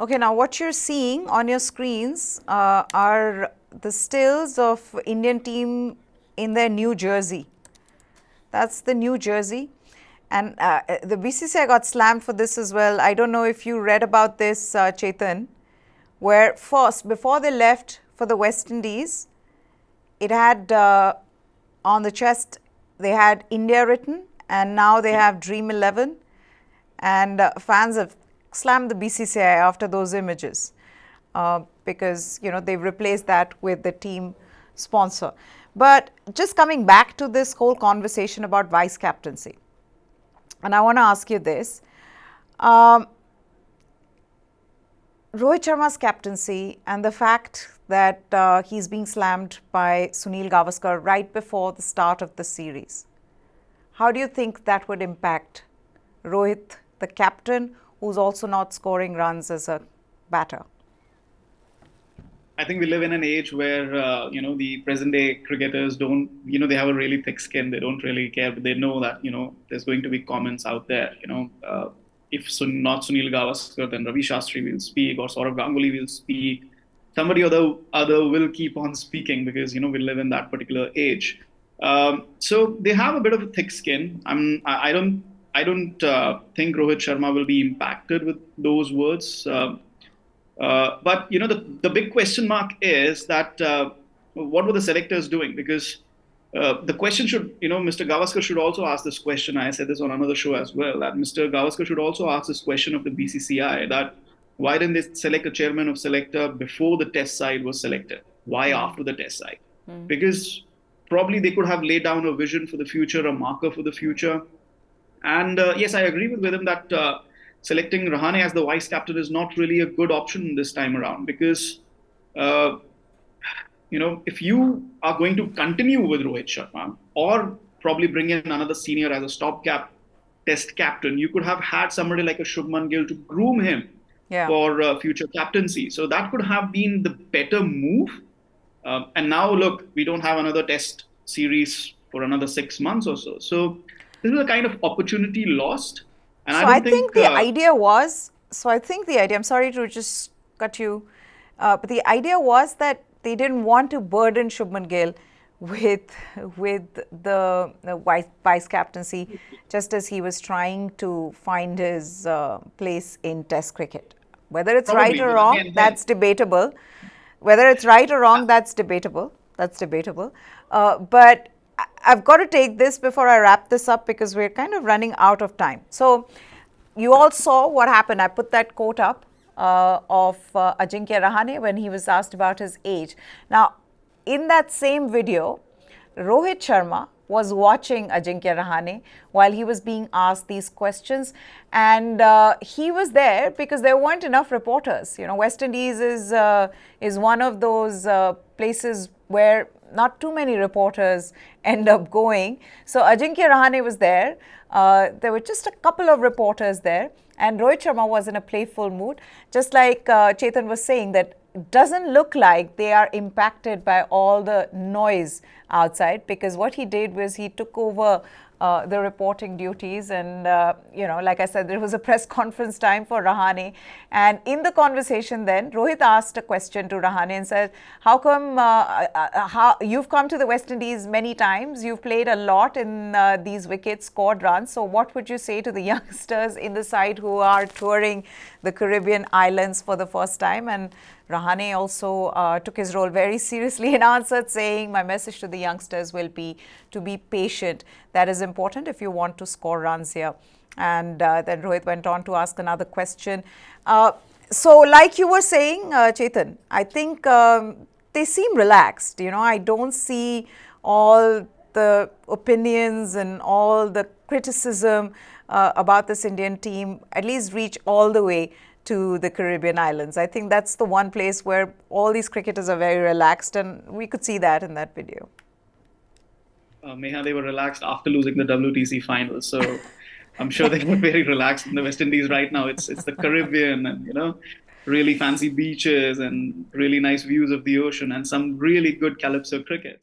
Okay, now what you're seeing on your screens are the stills of Indian team in their new jersey. That's the new jersey. And the BCCI got slammed for this as well. I don't know if you read about this, Chetan, where first, before they left for the West Indies, it had on the chest, they had India written, and now they have Dream 11. And fans have slammed the BCCI after those images because, they've replaced that with the team sponsor. But just coming back to this whole conversation about vice captaincy, and I want to ask you this. Rohit Sharma's captaincy and the fact that he's being slammed by Sunil Gavaskar right before the start of the series, how do you think that would impact Rohit, the captain, who's also not scoring runs as a batter? I think we live in an age where the present day cricketers don't, they have a really thick skin. They don't really care, but they know that there's going to be comments out there. If not Sunil Gavaskar, then Ravi Shastri will speak, or Saurav Ganguly will speak. Somebody or the other will keep on speaking because we live in that particular age. So they have a bit of a thick skin. I don't think Rohit Sharma will be impacted with those words. But the big question mark is that what were the selectors doing? Because the question should, Mr. Gavaskar should also ask this question. I said this on another show as well, that Mr. Gavaskar should also ask this question of the BCCI, that why didn't they select a chairman of selector before the test side was selected? Why after the test side? Because probably they could have laid down a vision for the future, a marker for the future. And yes, I agree with him that selecting Rahane as the vice captain is not really a good option this time around because, uh, if you are going to continue with Rohit Sharma or probably bring in another senior as a stopgap test captain, you could have had somebody like a Shubman Gill to groom him for future captaincy. So that could have been the better move. And now, look, we don't have another test series for another 6 months or so. So this is a kind of opportunity lost. And I So I don't think think, the idea was, I'm sorry to just cut you, but the idea was that they didn't want to burden Shubman Gill with the vice captaincy, just as he was trying to find his place in Test cricket. Whether it's right probably, or but wrong, again, that's debatable. Whether it's right or wrong, that's debatable. That's debatable. But I've got to take this before I wrap this up because we're kind of running out of time. So you all saw what happened. I put that quote up of Ajinkya Rahane when he was asked about his age. Now, in that same video, Rohit Sharma was watching Ajinkya Rahane while he was being asked these questions, and he was there because there weren't enough reporters. West Indies is one of those places where not too many reporters end up going. So Ajinkya Rahane was there. There were just a couple of reporters there, and Rohit Sharma was in a playful mood, just like Chetan was saying, that doesn't look like they are impacted by all the noise outside, because what he did was he took over the reporting duties, and like I said, there was a press conference time for Rahane, and in the conversation then Rohit asked a question to Rahane and said, how come how you've come to the West Indies many times, you've played a lot in these wickets, scored runs, so what would you say to the youngsters in the side who are touring the Caribbean islands for the first time? And Rahane also took his role very seriously and answered, saying, my message to the youngsters will be to be patient. That is important if you want to score runs here. And then Rohit went on to ask another question. So like you were saying, Chetan, I think they seem relaxed. I don't see all the opinions and all the criticism about this Indian team at least reach all the way to the Caribbean islands. I think that's the one place where all these cricketers are very relaxed, and we could see that in that video. Meha, they were relaxed after losing the WTC final. So I'm sure they were very relaxed in the West Indies right now. It's the Caribbean and, really fancy beaches and really nice views of the ocean and some really good calypso cricket.